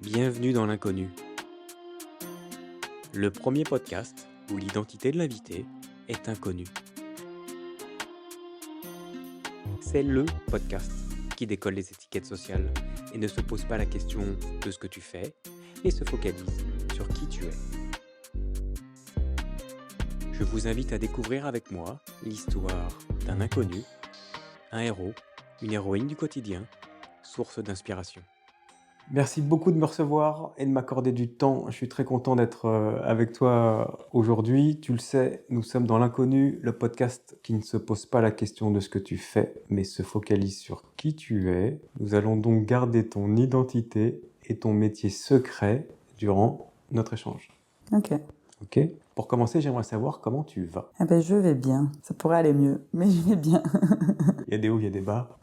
Bienvenue dans l'inconnu. Le premier podcast où l'identité de l'invité est inconnue. C'est le podcast qui décolle les étiquettes sociales et ne se pose pas la question de ce que tu fais et se focalise sur qui tu es. Je vous invite à découvrir avec moi l'histoire d'un inconnu, un héros, une héroïne du quotidien, source d'inspiration. Merci beaucoup de me recevoir et de m'accorder du temps. Je suis très content d'être avec toi aujourd'hui. Tu le sais, nous sommes dans l'inconnu, le podcast qui ne se pose pas la question de ce que tu fais, mais se focalise sur qui tu es. Nous allons donc garder ton identité et ton métier secret durant notre échange. Ok. Ok ? Pour commencer, j'aimerais savoir comment tu vas. Je vais bien. Ça pourrait aller mieux, mais je vais bien. Il y a des hauts, il y a des bas.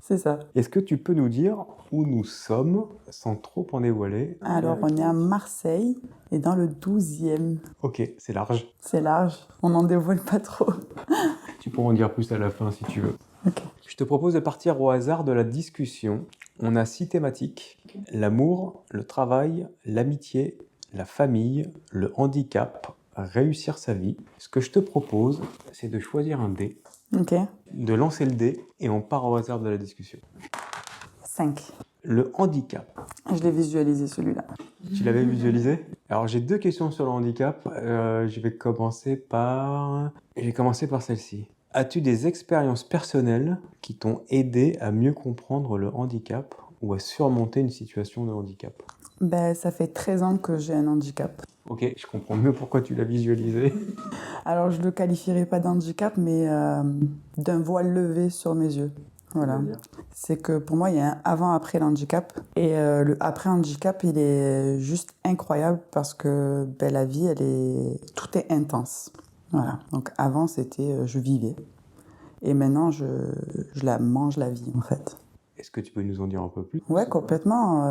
C'est ça. Est-ce que tu peux nous dire où nous sommes sans trop en dévoiler ? Alors, on est à Marseille et dans le 12e. Ok, c'est large. C'est large. On n'en dévoile pas trop. Tu pourras en dire plus à la fin si tu veux. Ok. Je te propose de partir au hasard de la discussion. On a 6 thématiques. L'amour, le travail, l'amitié, la famille, le handicap, réussir sa vie. Ce que je te propose, c'est de choisir un dé, Ok. de lancer le dé et on part au hasard de la discussion. 5. Le handicap. Je l'ai visualisé celui-là. Tu l'avais visualisé ? Alors j'ai 2 questions sur le handicap. Je vais commencer par celle-ci. As-tu des expériences personnelles qui t'ont aidé à mieux comprendre le handicap ou à surmonter une situation de handicap ? Ça fait 13 ans que j'ai un handicap. Ok, je comprends mieux pourquoi tu l'as visualisé. Alors, je ne le qualifierais pas d'handicap, mais d'un voile levé sur mes yeux. Voilà. C'est que pour moi, il y a un avant-après l'handicap. Et le après-handicap, il est juste incroyable parce que la vie, tout est intense. Voilà. Donc avant, c'était je vivais. Et maintenant, je la mange la vie, en fait. Est-ce que tu peux nous en dire un peu plus ? Ouais, complètement.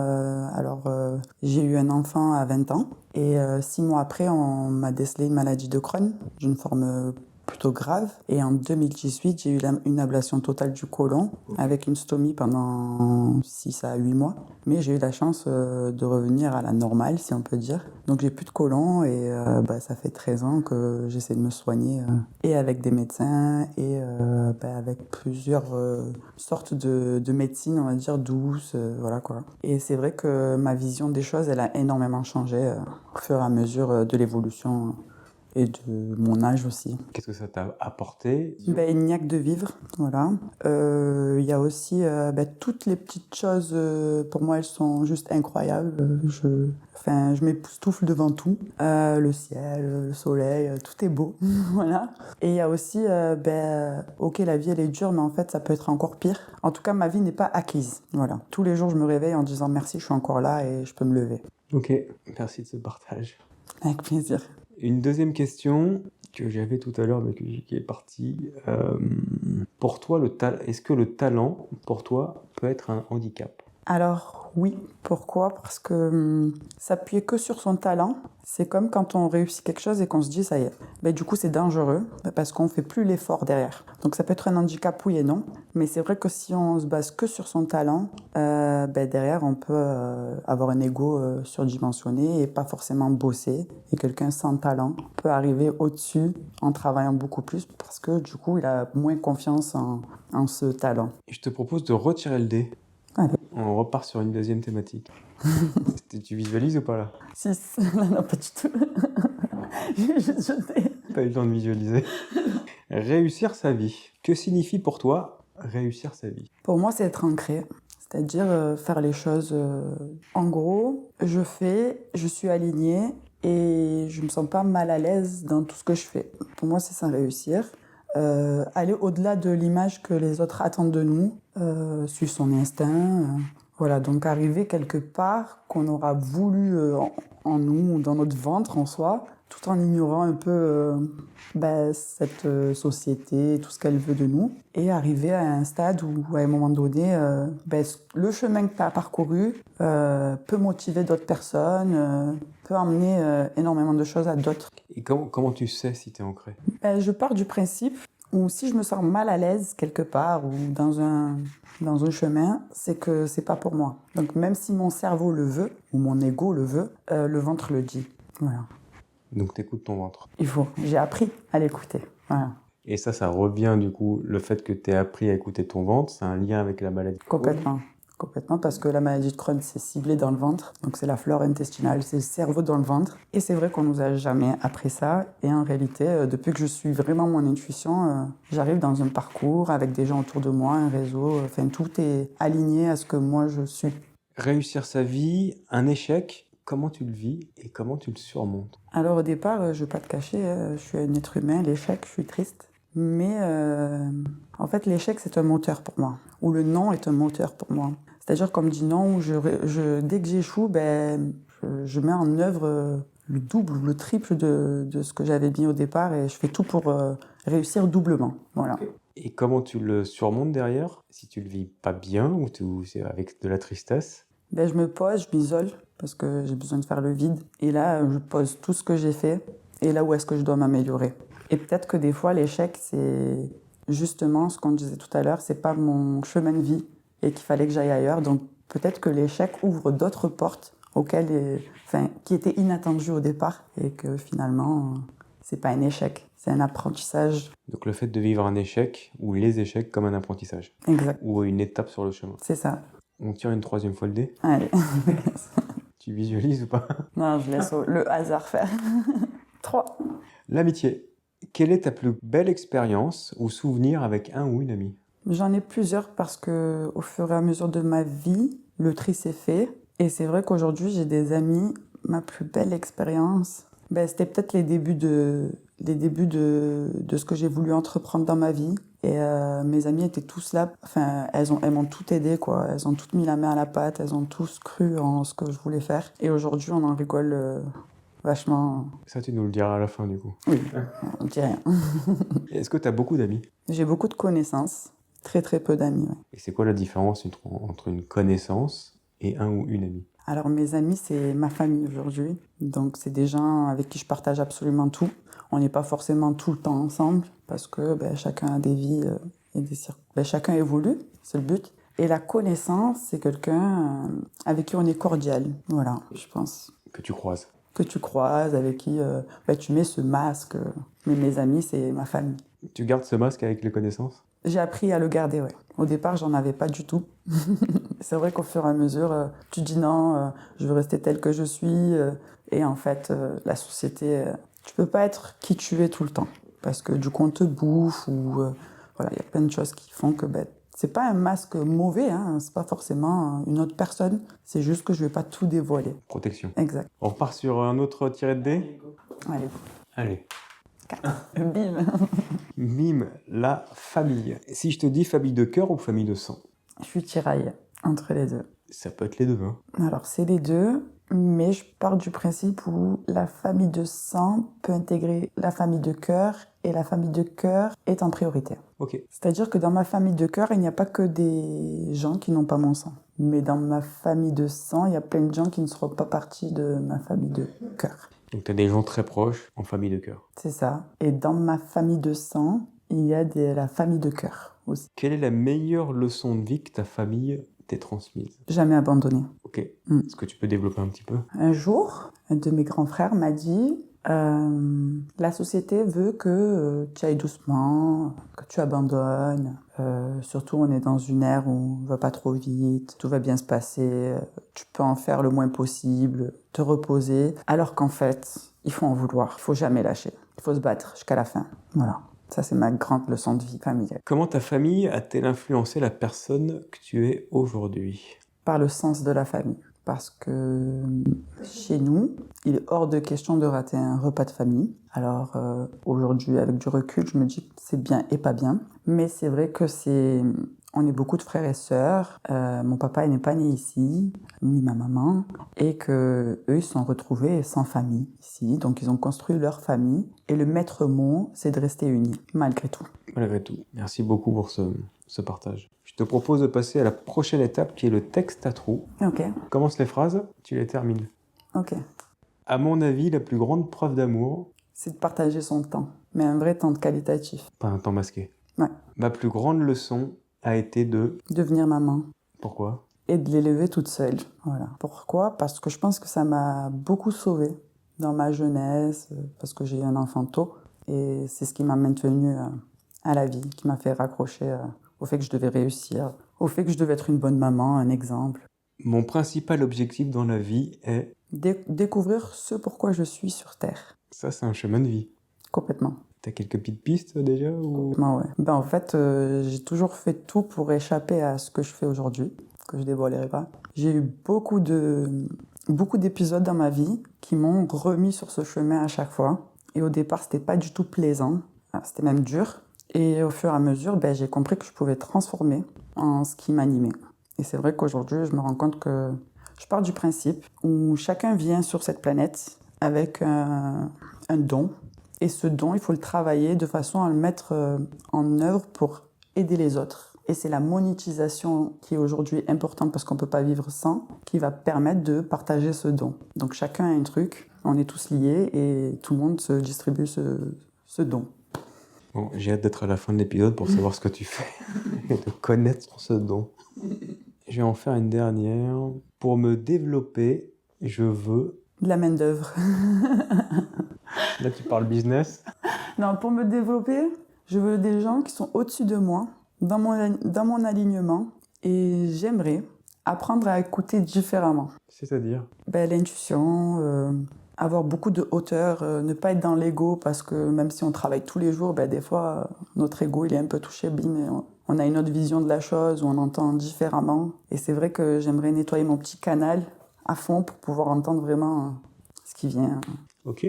J'ai eu un enfant à 20 ans. Et 6 mois après, on m'a décelé une maladie de Crohn, d'une forme plutôt grave. Et en 2018, j'ai eu une ablation totale du côlon avec une stomie pendant 6 à 8 mois. Mais j'ai eu la chance de revenir à la normale, si on peut dire. Donc j'ai plus de côlon et ça fait 13 ans que j'essaie de me soigner et avec des médecins et avec plusieurs sortes de médecine, on va dire, douces, voilà quoi. Et c'est vrai que ma vision des choses, elle a énormément changé au fur et à mesure de l'évolution et de mon âge aussi. Qu'est-ce que ça t'a apporté ? Il n'y a que de vivre, voilà. Il y a aussi toutes les petites choses, pour moi, elles sont juste incroyables. Je m'époustoufle devant tout. Le ciel, le soleil, tout est beau, voilà. Et il y a aussi, ok, la vie, elle est dure, mais en fait, ça peut être encore pire. En tout cas, ma vie n'est pas acquise, voilà. Tous les jours, je me réveille en disant merci, je suis encore là et je peux me lever. Ok, merci de ce partage. Avec plaisir. Une deuxième question que j'avais tout à l'heure, mais qui est partie. Pour toi, est-ce que le talent, pour toi, peut être un handicap ? Alors oui, pourquoi ? Parce que s'appuyer que sur son talent, c'est comme quand on réussit quelque chose et qu'on se dit ça y est. Du coup c'est dangereux parce qu'on fait plus l'effort derrière. Donc ça peut être un handicap oui et non, mais c'est vrai que si on se base que sur son talent, derrière on peut avoir un ego surdimensionné et pas forcément bosser. Et quelqu'un sans talent peut arriver au-dessus en travaillant beaucoup plus parce que du coup il a moins confiance en ce talent. Je te propose de retirer le dé. Allez. On repart sur une deuxième thématique. Tu visualises ou pas là ? 6. Non, pas du tout. J'ai juste jeté. Pas eu le temps de visualiser. Réussir sa vie. Que signifie pour toi réussir sa vie ? Pour moi, c'est être ancré. C'est-à-dire faire les choses. En gros, je suis alignée et je me sens pas mal à l'aise dans tout ce que je fais. Pour moi, c'est ça réussir. Aller au-delà de l'image que les autres attendent de nous, suivre son instinct. Voilà, donc arriver quelque part qu'on aura voulu en nous, dans notre ventre en soi, tout en ignorant un peu cette société, tout ce qu'elle veut de nous, et arriver à un stade où, à un moment donné, le chemin que tu as parcouru peut motiver d'autres personnes, peut emmener énormément de choses à d'autres. Et comment tu sais si tu es ancré ? Je pars du principe Ou si je me sens mal à l'aise quelque part ou dans un chemin, c'est que c'est pas pour moi. Donc même si mon cerveau le veut, ou mon ego le veut, le ventre le dit. Voilà. Donc t'écoutes ton ventre. Il faut. J'ai appris à l'écouter. Voilà. Et ça revient du coup, le fait que tu aies appris à écouter ton ventre, c'est un lien avec la maladie de Crohn. Complètement. Complètement, parce que la maladie de Crohn, c'est ciblé dans le ventre. Donc c'est la flore intestinale, c'est le cerveau dans le ventre. Et c'est vrai qu'on nous a jamais appris ça. Et en réalité, depuis que je suis vraiment mon intuition, j'arrive dans un parcours avec des gens autour de moi, un réseau. Enfin, tout est aligné à ce que moi je suis. Réussir sa vie, un échec, comment tu le vis et comment tu le surmontes? Alors au départ, je ne vais pas te cacher, je suis un être humain, l'échec, je suis triste. Mais en fait, l'échec, c'est un moteur pour moi. Ou le non est un moteur pour moi. C'est-à-dire qu'on me dit non, ou dès que j'échoue, je mets en œuvre le double ou le triple de ce que j'avais mis au départ et je fais tout pour réussir doublement. Voilà. Et comment tu le surmontes derrière? Si tu le vis pas bien ou c'est avec de la tristesse? Je me pose, je m'isole parce que j'ai besoin de faire le vide. Et là, je pose tout ce que j'ai fait et là où est-ce que je dois m'améliorer. Et peut-être que des fois, l'échec, c'est justement ce qu'on disait tout à l'heure, c'est pas mon chemin de vie et qu'il fallait que j'aille ailleurs. Donc peut-être que l'échec ouvre d'autres portes qui étaient inattendues au départ et que finalement, c'est pas un échec, c'est un apprentissage. Donc le fait de vivre un échec ou les échecs comme un apprentissage. Exact. Ou une étape sur le chemin. C'est ça. On tire une troisième fois le dé? Allez. Tu visualises ou pas? Non, je laisse le hasard faire. 3. L'amitié. Quelle est ta plus belle expérience ou souvenir avec un ou une amie? J'en ai plusieurs parce que au fur et à mesure de ma vie, le tri s'est fait. Et c'est vrai qu'aujourd'hui, j'ai des amis. Ma plus belle expérience, c'était peut-être les débuts de ce que j'ai voulu entreprendre dans ma vie. Et mes amis étaient tous là. Enfin, elles m'ont toutes aidé, quoi. Elles ont toutes mis la main à la pâte. Elles ont tous cru en ce que je voulais faire. Et aujourd'hui, on en rigole vachement. Ça, tu nous le diras à la fin, du coup. Oui, on ne dit rien. Est-ce que tu as beaucoup d'amis? J'ai beaucoup de connaissances. Très, très peu d'amis, ouais. Et c'est quoi la différence entre une connaissance et un ou une amie? Alors mes amis, c'est ma famille aujourd'hui. Donc c'est des gens avec qui je partage absolument tout. On n'est pas forcément tout le temps ensemble parce que chacun a des vies et chacun évolue, c'est le but. Et la connaissance, c'est quelqu'un avec qui on est cordial. Voilà, je pense. Que tu croises. Que tu croises, avec qui tu mets ce masque. Mais mes amis, c'est ma famille. Tu gardes ce masque avec les connaissances? J'ai appris à le garder, ouais. Au départ, j'en avais pas du tout. C'est vrai qu'au fur et à mesure, tu dis non, je veux rester tel que je suis. Et en fait, la société, tu peux pas être qui tu es tout le temps. Parce que du coup, on te bouffe ou... voilà, il y a plein de choses qui font que c'est pas un masque mauvais, hein, c'est pas forcément une autre personne. C'est juste que je vais pas tout dévoiler. Protection. Exact. On repart sur un autre tiré de dés? Allez. Allez. 4. Bim. Mime, la famille. Si je te dis famille de cœur ou famille de sang? Je suis tiraillée entre les deux. Ça peut être les deux, hein. Alors, c'est les deux, mais je pars du principe où la famille de sang peut intégrer la famille de cœur et la famille de cœur est en priorité. Ok. C'est-à-dire que dans ma famille de cœur, il n'y a pas que des gens qui n'ont pas mon sang. Mais dans ma famille de sang, il y a plein de gens qui ne seront pas partie de ma famille de cœur. Donc tu as des gens très proches en famille de cœur. C'est ça. Et dans ma famille de sang, il y a la famille de cœur aussi. Quelle est la meilleure leçon de vie que ta famille t'ait transmise? Jamais abandonné. Ok. Est-ce que tu peux développer un petit peu? Un jour, un de mes grands frères m'a dit la société veut que tu ailles doucement, que tu abandonnes. Surtout, on est dans une ère où on ne va pas trop vite, tout va bien se passer, tu peux en faire le moins possible, te reposer. Alors qu'en fait, il faut en vouloir, il faut jamais lâcher, il faut se battre jusqu'à la fin. Voilà. Ça, c'est ma grande leçon de vie familiale. Comment ta famille a-t-elle influencé la personne que tu es aujourd'hui? Par le sens de la famille. Parce que chez nous, il est hors de question de rater un repas de famille. Alors aujourd'hui, avec du recul, je me dis que c'est bien et pas bien. Mais c'est vrai que on est beaucoup de frères et sœurs. Mon papa n'est pas né ici, ni ma maman. Et qu'eux, ils se sont retrouvés sans famille ici. Donc ils ont construit leur famille. Et le maître mot, c'est de rester unis, malgré tout. Malgré tout. Merci beaucoup pour ce partage. Je te propose de passer à la prochaine étape qui est le texte à trous. Ok. Commence les phrases, tu les termines. Ok. À mon avis, la plus grande preuve d'amour, c'est de partager son temps. mais un vrai temps qualitatif. Pas un temps masqué. Ouais. Ma plus grande leçon a été de... Devenir maman. Pourquoi? Et de l'élever toute seule. Voilà. Pourquoi? Parce que je pense que ça m'a beaucoup sauvée dans ma jeunesse, parce que j'ai eu un enfant tôt. Et c'est ce qui m'a maintenue à la vie, qui m'a fait raccrocher au fait que je devais réussir, au fait que je devais être une bonne maman, un exemple. Mon principal objectif dans la vie est... Découvrir ce pourquoi je suis sur Terre. Ça, c'est un chemin de vie. Complètement. T'as quelques petites pistes déjà ou... Ouais. En fait, j'ai toujours fait tout pour échapper à ce que je fais aujourd'hui, que je dévoilerai pas. J'ai eu beaucoup d'épisodes dans ma vie qui m'ont remis sur ce chemin à chaque fois. Et au départ, c'était pas du tout plaisant. C'était même dur. Et au fur et à mesure, j'ai compris que je pouvais transformer en ce qui m'animait. Et c'est vrai qu'aujourd'hui, je me rends compte que je pars du principe où chacun vient sur cette planète avec un don. Et ce don, il faut le travailler de façon à le mettre en œuvre pour aider les autres. Et c'est la monétisation qui est aujourd'hui importante parce qu'on ne peut pas vivre sans, qui va permettre de partager ce don. Donc chacun a un truc, on est tous liés et tout le monde se distribue ce don. Bon, j'ai hâte d'être à la fin de l'épisode pour savoir ce que tu fais et de connaître ce don. Je vais en faire une dernière. Pour me développer, je veux... De la main-d'œuvre. Là, tu parles business. Non, pour me développer, je veux des gens qui sont au-dessus de moi, dans mon alignement, et j'aimerais apprendre à écouter différemment. C'est-à-dire? L'intuition, avoir beaucoup de hauteur, ne pas être dans l'ego, parce que même si on travaille tous les jours, des fois, notre ego, il est un peu touché, mais on a une autre vision de la chose, où on entend différemment. Et c'est vrai que j'aimerais nettoyer mon petit canal à fond pour pouvoir entendre vraiment ce qui vient. Ok.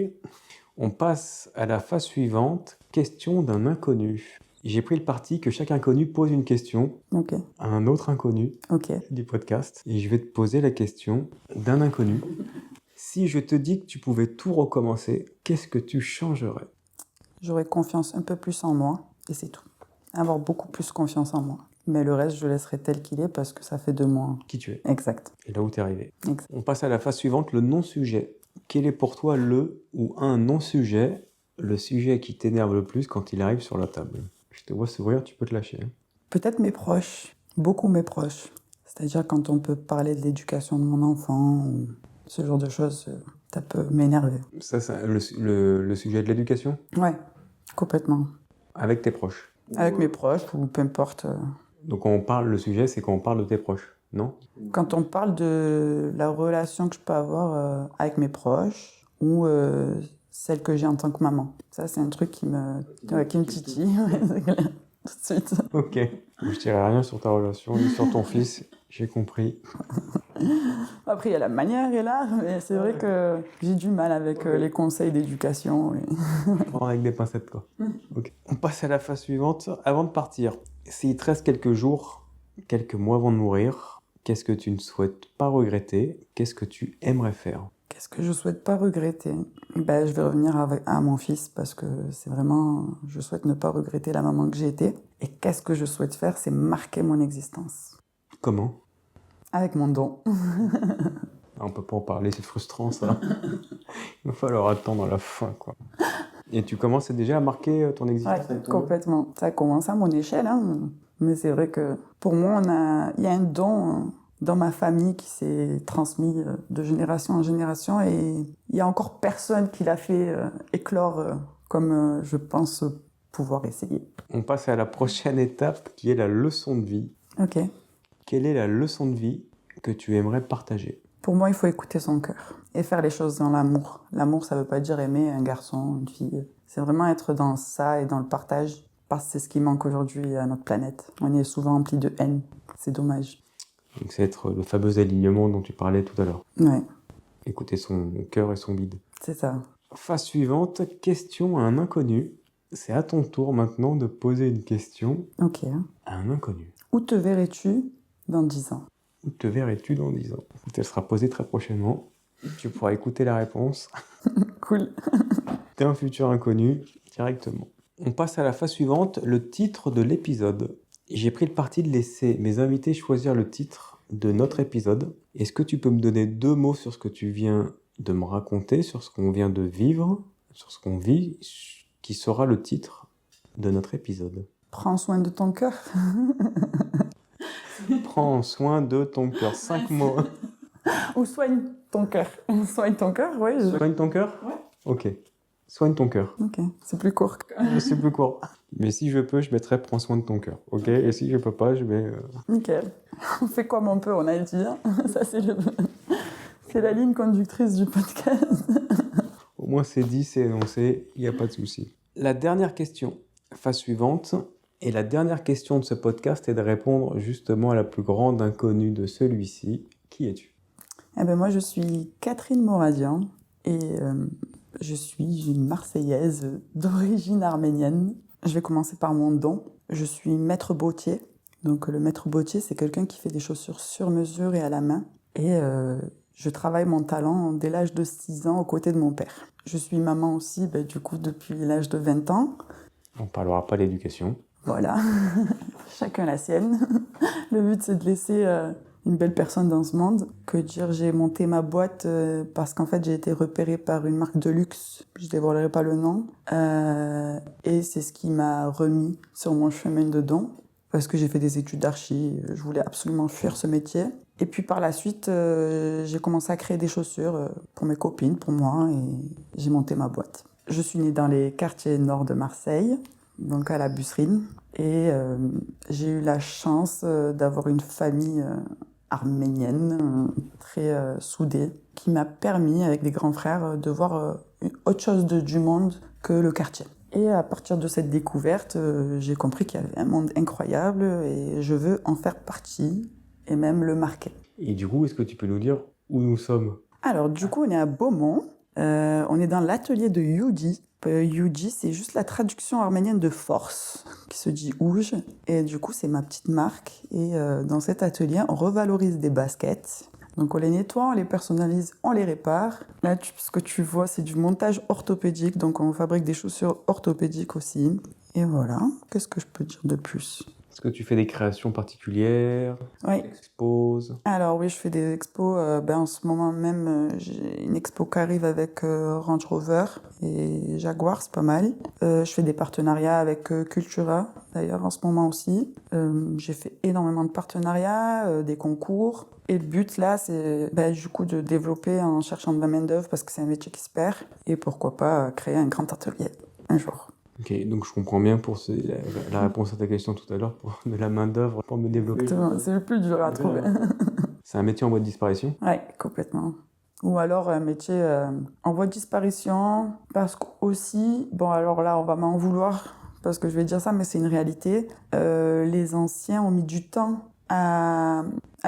On passe à la phase suivante, question d'un inconnu. J'ai pris le parti que chaque inconnu pose une question à un autre inconnu du podcast. Et je vais te poser la question d'un inconnu. Si je te dis que tu pouvais tout recommencer, qu'est-ce que tu changerais? J'aurais confiance un peu plus en moi, et c'est tout. Avoir beaucoup plus confiance en moi. Mais le reste, je le laisserai tel qu'il est parce que ça fait de moi... Qui tu es. Exact. Et là où tu es arrivé. Exact. On passe à la phase suivante, le non-sujet. Quel est pour toi le ou un non-sujet, le sujet qui t'énerve le plus quand il arrive sur la table? Je te vois sourire, tu peux te lâcher. Peut-être mes proches, beaucoup mes proches. C'est-à-dire quand on peut parler de l'éducation de mon enfant, ou ce genre de choses, ça peut m'énerver. Ça, c'est le sujet de l'éducation? Ouais, complètement. Avec tes proches? Avec mes proches, ou peu importe. Donc le sujet, c'est quand on parle de tes proches, non? Quand on parle de la relation que je peux avoir avec mes proches, ou celle que j'ai en tant que maman. Ça, c'est un truc qui me titille, tout de suite. Ok. Je dirais rien sur ta relation, ni sur ton fils, j'ai compris. Après, il y a la manière et l'art, mais c'est vrai que j'ai du mal avec les conseils d'éducation. Prendre avec des pincettes, quoi. Okay. On passe à la phase suivante. Avant de partir, s'il te reste quelques jours, quelques mois avant de mourir, qu'est-ce que tu ne souhaites pas regretter? Qu'est-ce que tu aimerais faire? Qu'est-ce que je ne souhaite pas regretter? Je vais revenir à mon fils parce que c'est vraiment... Je souhaite ne pas regretter la maman que j'ai été. Et qu'est-ce que je souhaite faire? C'est marquer mon existence. Comment? Avec mon don. On peut pas en parler, c'est frustrant ça. Il va falloir attendre la fin, quoi. Et tu commences déjà à marquer ton existence? Ouais, complètement. Ça commence à mon échelle, hein. Mais c'est vrai que pour moi, il y a un don dans ma famille qui s'est transmis de génération en génération et il y a encore personne qui l'a fait éclore comme je pense pouvoir essayer. On passe à la prochaine étape qui est la leçon de vie. Ok. Quelle est la leçon de vie que tu aimerais partager? Pour moi, il faut écouter son cœur et faire les choses dans l'amour. L'amour, ça ne veut pas dire aimer un garçon, une fille. C'est vraiment être dans ça et dans le partage parce que c'est ce qui manque aujourd'hui à notre planète. On est souvent rempli de haine. C'est dommage. Donc c'est être le fameux alignement dont tu parlais tout à l'heure. Ouais. Écouter son cœur et son bide. C'est ça. Phase suivante, question à un inconnu. C'est à ton tour maintenant de poser une question à un inconnu. Où te verrais-tu dans 10 ans? Où te verrais-tu dans 10 ans? Elle sera posée très prochainement. Tu pourras écouter la réponse. Cool. T'es un futur inconnu directement. On passe à la phase suivante, le titre de l'épisode. J'ai pris le parti de laisser mes invités choisir le titre de notre épisode. Est-ce que tu peux me donner 2 mots sur ce que tu viens de me raconter, sur ce qu'on vient de vivre, sur ce qu'on vit, qui sera le titre de notre épisode. Prends soin de ton cœur. Prends soin de ton cœur. 5 mots. Ou soigne ton cœur. Soigne ton cœur, oui. Soigne ton cœur ? Ouais. Ok. Soigne ton cœur. Ok, c'est plus court. C'est plus court. Mais si je peux, je mettrai prends soin de ton cœur. Ok. Et si je peux pas, je mets. Nickel. On fait comme on peut, on a dit. Hein. Ça, c'est la ligne conductrice du podcast. Au moins, c'est dit, c'est énoncé, il n'y a pas de souci. La dernière question, phase suivante. Et la dernière question de ce podcast est de répondre justement à la plus grande inconnue de celui-ci. Qui es-tu ? Eh ben moi, je suis Catherine Moradian et je suis une Marseillaise d'origine arménienne. Je vais commencer par mon don. Je suis maître bottier. Donc le maître bottier, c'est quelqu'un qui fait des chaussures sur mesure et à la main. Et je travaille mon talent dès l'âge de 6 ans aux côtés de mon père. Je suis maman aussi, du coup, depuis l'âge de 20 ans. On ne parlera pas d'éducation. Voilà, chacun la sienne. Le but, c'est de laisser une belle personne dans ce monde. Que dire, j'ai monté ma boîte parce qu'en fait, j'ai été repérée par une marque de luxe. Je ne dévoilerai pas le nom. Et c'est ce qui m'a remis sur mon chemin de don. Parce que j'ai fait des études d'archi. Je voulais absolument fuir ce métier. Et puis par la suite, j'ai commencé à créer des chaussures pour mes copines, pour moi. Et j'ai monté ma boîte. Je suis née dans les quartiers nord de Marseille. Donc à la Busserine. Et j'ai eu la chance d'avoir une famille arménienne très soudée qui m'a permis, avec des grands frères, de voir autre chose du monde que le quartier. Et à partir de cette découverte, j'ai compris qu'il y avait un monde incroyable et je veux en faire partie et même le marquer. Et du coup, est-ce que tu peux nous dire où nous sommes ? Alors du coup, on est à Beaumont. On est dans l'atelier de Yuji. Yuji, c'est juste la traduction arménienne de force, qui se dit ouge. Et du coup, c'est ma petite marque. Et dans cet atelier, on revalorise des baskets. Donc on les nettoie, on les personnalise, on les répare. Là, ce que tu vois, c'est du montage orthopédique. Donc on fabrique des chaussures orthopédiques aussi. Et voilà, qu'est-ce que je peux dire de plus ? Est-ce que tu fais des créations particulières ? Oui. Exposes ? Alors oui, je fais des expos. En ce moment même, j'ai une expo qui arrive avec Range Rover et Jaguar, c'est pas mal. Je fais des partenariats avec Cultura, d'ailleurs, en ce moment aussi. J'ai fait énormément de partenariats, des concours. Et le but, là, c'est du coup de développer en cherchant de la main-d'œuvre parce que c'est un métier qui se perd. Et pourquoi pas créer un grand atelier un jour. Ok, donc je comprends bien pour la réponse à ta question tout à l'heure, pour de la main-d'œuvre pour me développer. Exactement, c'est le plus dur à trouver. C'est un métier en voie de disparition ? Oui, complètement. Ou alors un métier en voie de disparition, parce qu'aussi, alors là, on va m'en vouloir, parce que je vais dire ça, mais c'est une réalité. Les anciens ont mis du temps à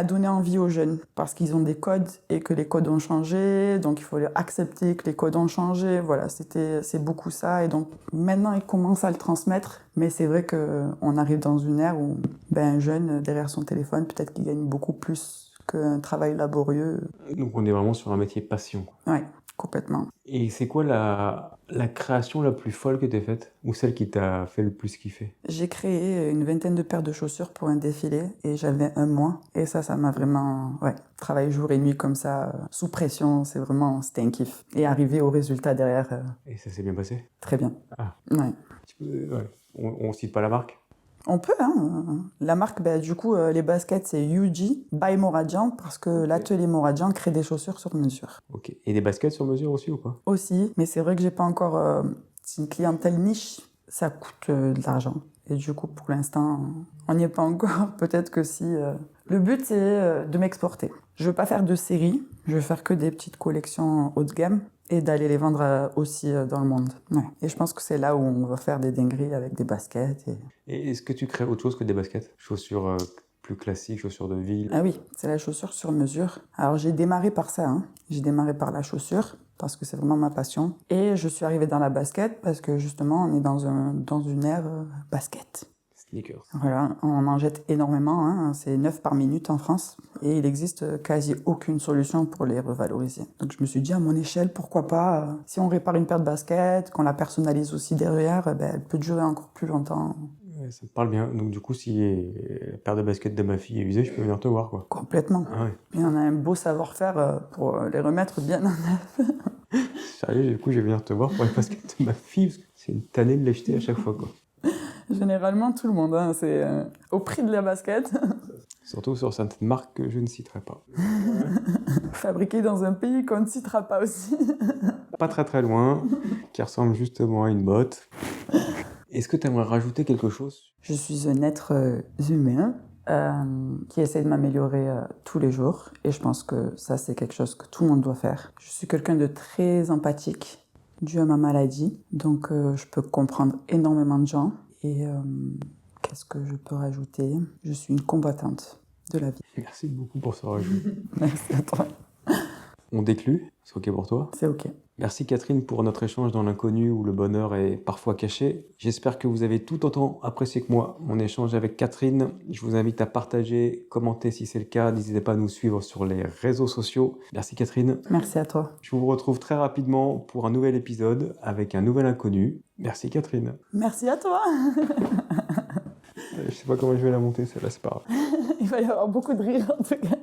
donner envie aux jeunes, parce qu'ils ont des codes et que les codes ont changé, donc il faut accepter que les codes ont changé, voilà, c'est beaucoup ça, et donc maintenant ils commencent à le transmettre, mais c'est vrai qu'on arrive dans une ère où un jeune, derrière son téléphone, peut-être qu'il gagne beaucoup plus qu'un travail laborieux. Donc on est vraiment sur un métier passion. Oui, complètement. Et c'est quoi la création la plus folle que tu as faite ? Ou celle qui t'a fait le plus kiffer ? J'ai créé une 20aine de paires de chaussures pour un défilé et j'avais 1 mois. Et ça m'a vraiment... travailler jour et nuit comme ça, sous pression, c'était un kiff. Et arriver au résultat derrière... Et ça s'est bien passé ? Très bien. Ah. Ouais. On cite pas la marque ? On peut, hein. La marque, du coup, les baskets, c'est Yuji by Moradian, parce que l'atelier Moradian crée des chaussures sur mesure. Ok. Et des baskets sur mesure aussi ou pas ? Aussi, mais c'est vrai que j'ai pas encore... c'est une clientèle niche, ça coûte de l'argent. Et du coup, pour l'instant, on n'y est pas encore. Peut-être que si... Le but, c'est de m'exporter. Je veux pas faire de série, je veux faire que des petites collections haut de gamme et d'aller les vendre aussi dans le monde. Ouais. Et je pense que c'est là où on va faire des dingueries avec des baskets. Et est-ce que tu crées autre chose que des baskets ? Chaussures plus classiques, chaussures de ville ? Ah oui, c'est la chaussure sur mesure. Alors j'ai démarré par ça, hein. J'ai démarré par la chaussure parce que c'est vraiment ma passion. Et je suis arrivée dans la basket parce que justement on est dans une ère basket. Sneakers. Voilà, on en jette énormément, hein. C'est 9 par minute en France et il existe quasi aucune solution pour les revaloriser. Donc je me suis dit à mon échelle, pourquoi pas, si on répare une paire de baskets, qu'on la personnalise aussi derrière, elle peut durer encore plus longtemps. Ouais, ça me parle bien. Donc du coup, si la paire de baskets de ma fille est usée, je peux venir te voir, quoi. Complètement. Ah ouais. Et on a un beau savoir-faire pour les remettre bien en neuf. Sérieux, du coup, je vais venir te voir pour les baskets de ma fille, parce que c'est une tannée de les jeter à chaque fois, quoi. Généralement, tout le monde, hein, c'est au prix de la basket. Surtout sur certaines marques que je ne citerai pas. Fabriqué dans un pays qu'on ne citera pas aussi. Pas très très loin, qui ressemble justement à une botte. Est-ce que tu aimerais rajouter quelque chose? Je suis un être humain qui essaie de m'améliorer tous les jours. Et je pense que ça, c'est quelque chose que tout le monde doit faire. Je suis quelqu'un de très empathique dû à ma maladie. Donc, je peux comprendre énormément de gens. Et qu'est-ce que je peux rajouter? Je suis une combattante de la vie. Merci beaucoup pour ce rajout. Merci à toi. On déclue? C'est OK pour toi? C'est OK. Merci Catherine pour notre échange dans l'inconnu où le bonheur est parfois caché. J'espère que vous avez tout autant apprécié que moi mon échange avec Catherine. Je vous invite à partager, commenter si c'est le cas. N'hésitez pas à nous suivre sur les réseaux sociaux. Merci Catherine. Merci à toi. Je vous retrouve très rapidement pour un nouvel épisode avec un nouvel inconnu. Merci Catherine. Merci à toi. Je sais pas comment je vais la monter, celle-là, c'est pas grave. Il va y avoir beaucoup de rire en tout cas.